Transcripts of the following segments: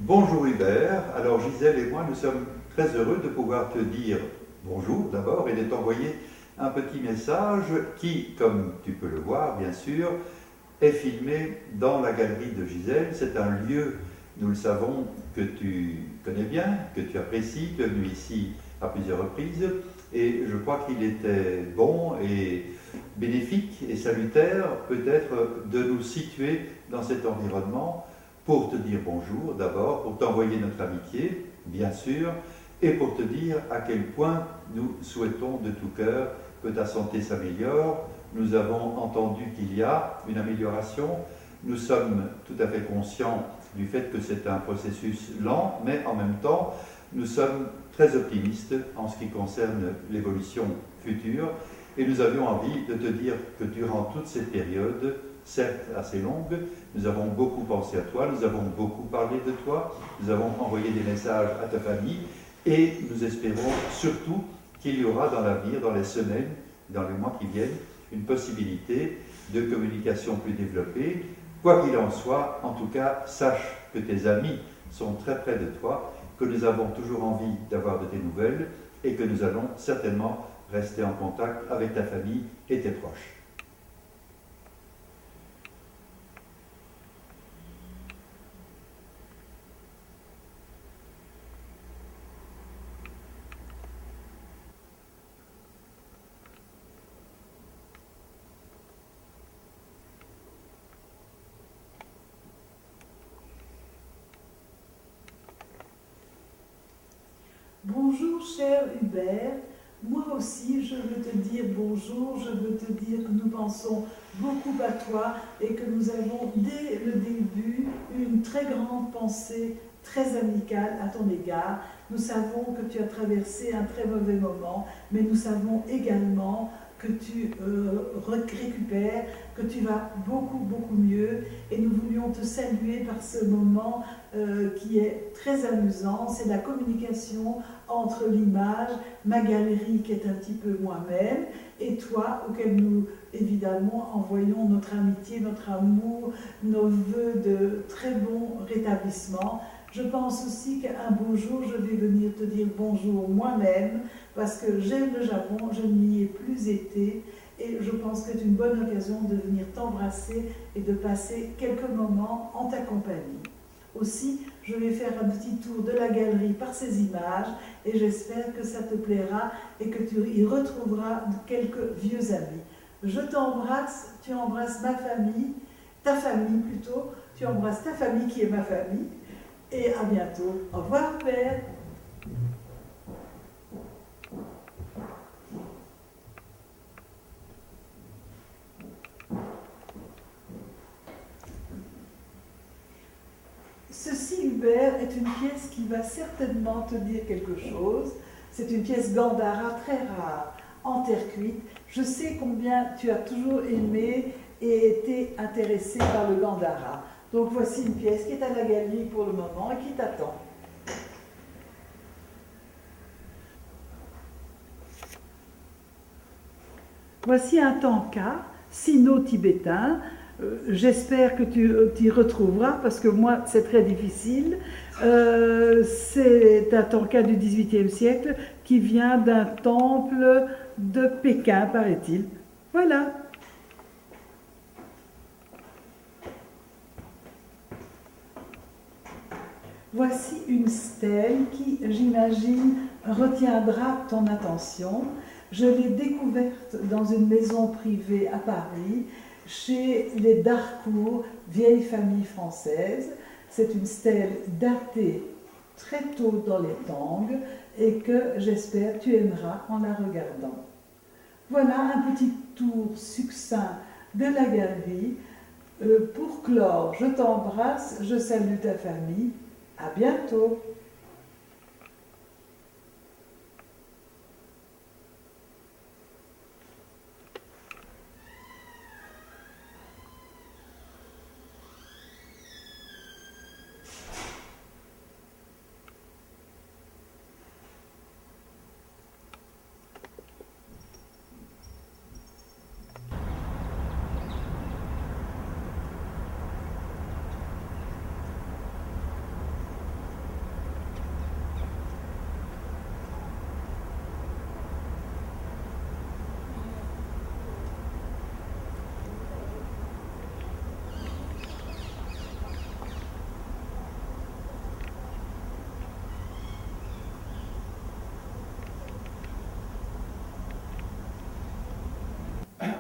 Bonjour Hubert, alors Gisèle et moi nous sommes très heureux de pouvoir te dire bonjour d'abord et de t'envoyer un petit message qui, comme tu peux le voir bien sûr, est filmé dans la galerie de Gisèle. C'est un lieu, nous le savons, que tu connais bien, que tu apprécies, tu es venu ici à plusieurs reprises et je crois qu'il était bon et bénéfique et salutaire peut-être de nous situer dans cet environnement pour te dire bonjour d'abord, pour t'envoyer notre amitié, bien sûr, et pour te dire à quel point nous souhaitons de tout cœur que ta santé s'améliore. Nous avons entendu qu'il y a une amélioration. Nous sommes tout à fait conscients du fait que c'est un processus lent, mais en même temps, nous sommes très optimistes en ce qui concerne l'évolution future. Et nous avions envie de te dire que durant toute cette période, certes assez longue, nous avons beaucoup pensé à toi, nous avons beaucoup parlé de toi, nous avons envoyé des messages à ta famille et nous espérons surtout qu'il y aura dans l'avenir, dans les semaines, dans les mois qui viennent, une possibilité de communication plus développée. Quoi qu'il en soit, en tout cas, sache que tes amis sont très près de toi, que nous avons toujours envie d'avoir de tes nouvelles et que nous allons certainement rester en contact avec ta famille et tes proches. Bonjour cher Hubert, moi aussi je veux te dire bonjour, je veux te dire que nous pensons beaucoup à toi et que nous avons dès le début une très grande pensée très amicale à ton égard. Nous savons que tu as traversé un très mauvais moment, mais nous savons également que tu récupères, que tu vas beaucoup mieux et nous voulions te saluer par ce moment qui est très amusant, c'est la communication entre l'image, ma galerie qui est un petit peu moi-même et toi auquel nous évidemment envoyons notre amitié, notre amour, nos vœux de très bon rétablissement. Je pense aussi qu'un beau jour, je vais venir te dire bonjour moi-même, parce que j'aime le Japon, je n'y ai plus été, et je pense que c'est une bonne occasion de venir t'embrasser et de passer quelques moments en ta compagnie. Aussi, je vais faire un petit tour de la galerie par ces images, et j'espère que ça te plaira et que tu y retrouveras quelques vieux amis. Je t'embrasse, tu embrasses ma famille, ta famille plutôt, tu embrasses ta famille qui est ma famille, et à bientôt. Au revoir, Père. Ceci, Hubert, est une pièce qui va certainement te dire quelque chose. C'est une pièce Gandhara très rare, en terre cuite. Je sais combien tu as toujours aimé et été intéressé par le Gandhara. Donc voici une pièce qui est à la galerie pour le moment et qui t'attend. Voici un tanka sino-tibétain. J'espère que tu t'y retrouveras parce que moi c'est très difficile. C'est un tanka du XVIIIe siècle qui vient d'un temple de Pékin, paraît-il. Voilà. Voici une stèle qui, j'imagine, retiendra ton attention. Je l'ai découverte dans une maison privée à Paris, chez les Darcourt, vieille famille française. C'est une stèle datée très tôt dans les Tang et que j'espère tu aimeras en la regardant. Voilà un petit tour succinct de la galerie. Pour clore, je t'embrasse, je salue ta famille. À bientôt.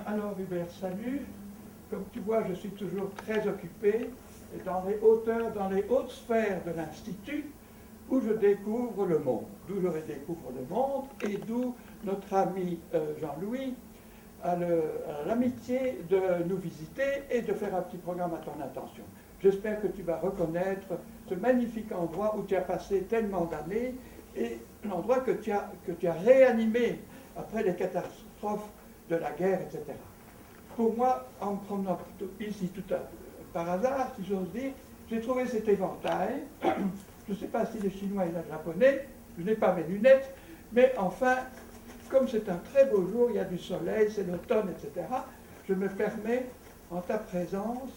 Alors Hubert, salut. Comme tu vois, je suis toujours très occupé et dans les hauteurs, dans les hautes sphères de l'Institut où je découvre le monde, d'où je redécouvre le monde et d'où notre ami Jean-Louis a l'amitié de nous visiter et de faire un petit programme à ton attention. J'espère que tu vas reconnaître ce magnifique endroit où tu as passé tellement d'années et l'endroit que tu as réanimé après les catastrophes de la guerre, etc. Pour moi, en me promenant ici par hasard, si j'ose dire, j'ai trouvé cet éventail. Je ne sais pas si les Chinois et les Japonais, je n'ai pas mes lunettes, mais enfin, comme c'est un très beau jour, il y a du soleil, c'est l'automne, etc., je me permets, en ta présence,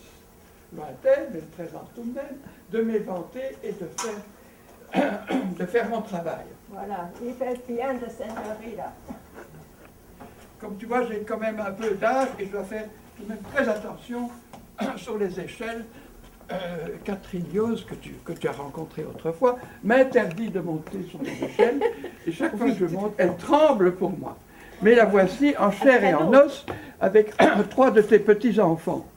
lointaine, mais présente tout de même, de m'éventer et de faire mon travail. Voilà, il fait bien de s'énerver là. Comme tu vois, j'ai quand même un peu d'âge et je dois faire tout de même très attention sur les échelles. Catherine Yos, que tu as rencontrée autrefois, m'interdit de monter sur les échelles et chaque fois que je monte, elle tremble pour moi. Mais la voici en chair et en os avec 3 de tes petits-enfants.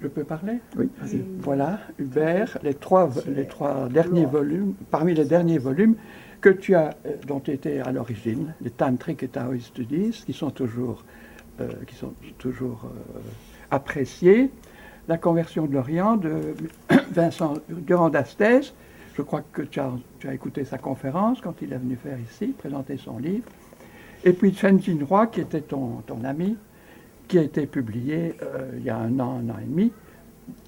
Je peux parler? Oui, vas-y. Voilà, Hubert, les trois derniers volumes, parmi les derniers volumes que tu as, dont tu étais à l'origine, les Tantric et Taoist Studies, qui sont toujours appréciés, La conversion de l'Orient de Vincent Durand d'Astès. Je crois que tu as écouté sa conférence quand il est venu faire ici, présenter son livre. Et puis Chen Jinhua, qui était ton ami, qui a été publié il y a un an et demi,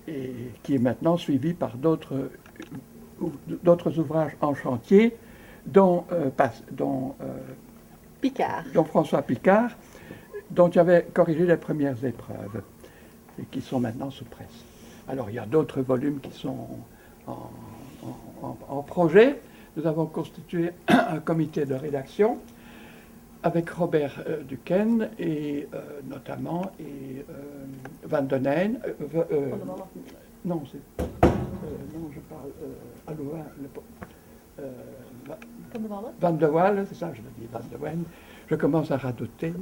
et qui est maintenant suivi par d'autres ouvrages en chantier, dont François Picard, dont tu avais corrigé les premières épreuves, et qui sont maintenant sous presse. Alors il y a d'autres volumes qui sont en projet. Nous avons constitué un comité de rédaction avec Robert Duquesne et notamment Van den Heijn. Non, je parle Van de Waal, c'est ça, je le dis, Van de Wen. Je commence à radoter.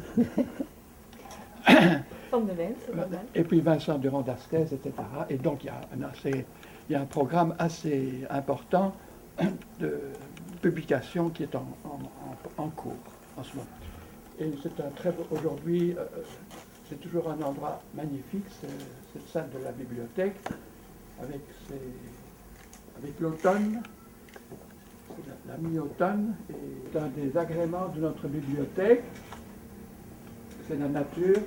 Et puis Vincent Durand d'Astès, etc. Et donc il y a un programme assez important de publication qui est en cours en ce moment. Et c'est un très beau, aujourd'hui, c'est toujours un endroit magnifique, cette salle de la bibliothèque, avec l'automne, la mi-automne, et un des agréments de notre bibliothèque, c'est la nature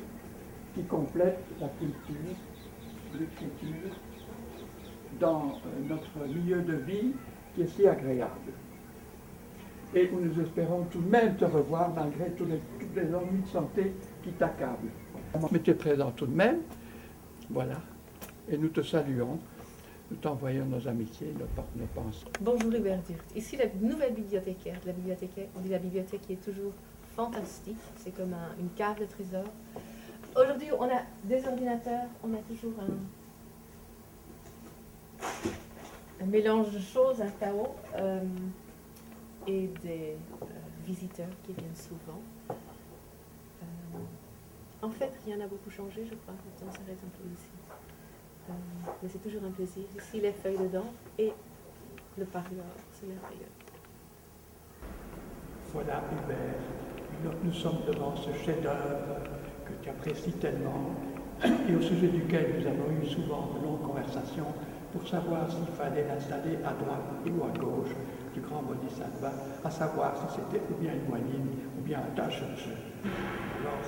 qui complète la culture, l'écriture, dans notre milieu de vie qui est si agréable. Et où nous espérons tout de même te revoir malgré tous les ennuis de santé qui t'accablent. Mais tu es présent tout de même, voilà, et nous te saluons, nous t'envoyons nos amitiés, nos pensées. Bonjour Hubert Durt, ici la nouvelle bibliothécaire. On dit la bibliothèque qui est toujours fantastique, c'est comme une cave de trésors. Aujourd'hui, on a des ordinateurs, on a toujours un mélange de choses, un chaos, et des visiteurs qui viennent souvent. En fait, rien n'a beaucoup changé, je crois, le temps s'arrête un peu ici. Mais c'est toujours un plaisir. Ici, les feuilles dedans et le parloir, c'est merveilleux. Voilà, Hubert, nous sommes devant ce chef-d'œuvre que tu apprécies tellement et au sujet duquel nous avons eu souvent de longues conversations pour savoir s'il fallait l'installer à droite ou à gauche du grand bodhisattva, à savoir si c'était ou bien une moyenne ou bien un tâche-jeu. Alors,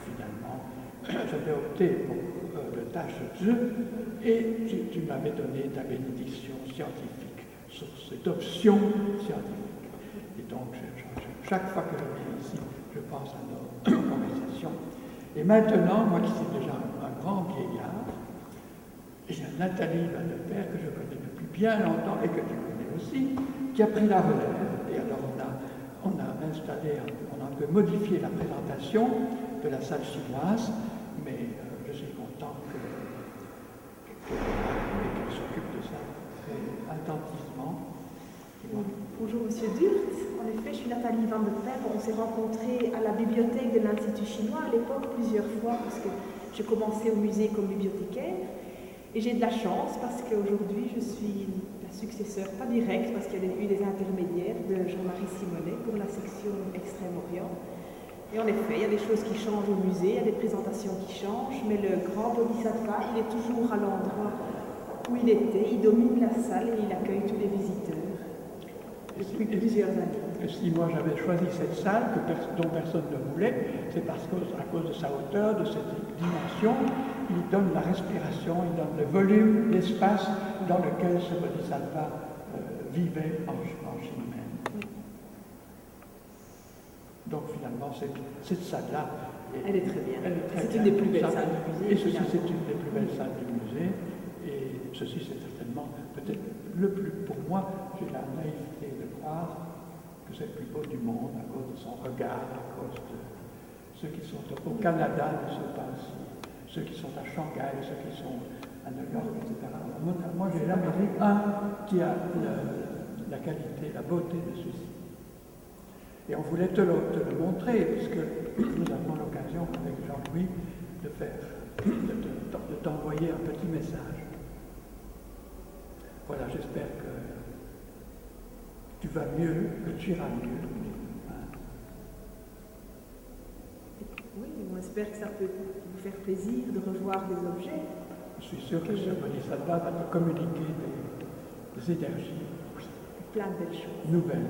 finalement, j'avais opté pour le tâche-jeu et tu m'avais donné ta bénédiction scientifique sur cette option scientifique. Et donc, chaque fois que je viens ici, je pense à nos conversations. Et maintenant, moi qui suis déjà un grand vieillard, il y a Nathalie Van der Père, que je connais depuis bien longtemps et que tu connais aussi, qui a pris la relève. Et alors on a installé, on a un peu modifié la présentation de la salle chinoise, mais je suis content qu'elle s'occupe de ça très attentivement. Bonjour Monsieur Durt. En effet, je suis Nathalie Van de Perre. On s'est rencontrés à la bibliothèque de l'Institut chinois à l'époque plusieurs fois parce que je commençais au musée comme bibliothécaire. Et j'ai de la chance parce qu'aujourd'hui je suis la successeur, pas directe parce qu'il y a eu des intermédiaires, de Jean-Marie Simonet pour la section Extrême-Orient. Et en effet, il y a des choses qui changent au musée, il y a des présentations qui changent, mais le grand Bodhisattva, il est toujours à l'endroit où il était, il domine la salle et il accueille tous les visiteurs depuis plusieurs années. Et si moi j'avais choisi cette salle dont personne ne voulait, c'est parce qu'à cause de sa hauteur, de cette dimension, il donne la respiration, il donne le volume, l'espace dans lequel ce Bodhisattva vivait en Chine même. Donc finalement, cette salle-là, elle est très bien. C'est une des plus belles salles du musée. Et ceci, c'est une des plus belles salles du musée. Et ceci, c'est certainement peut-être le plus, pour moi, j'ai la naïveté de croire que c'est le plus beau du monde à cause de son regard, à cause de ceux qui sont au Canada ne sont pas ici, ceux qui sont à Shanghai, ceux qui sont à New York, etc. Moi, j'ai jamais vu un qui a la qualité, la beauté de celui-ci. Et on voulait te le montrer, puisque nous avons l'occasion avec Jean-Louis de t'envoyer un petit message. Voilà, j'espère que tu vas mieux, que tu iras mieux. Oui, on espère que ça peut vous faire plaisir de revoir des objets. Je suis sûr que ce Bodhisattva va te communiquer des énergies plein de belles choses nouvelles.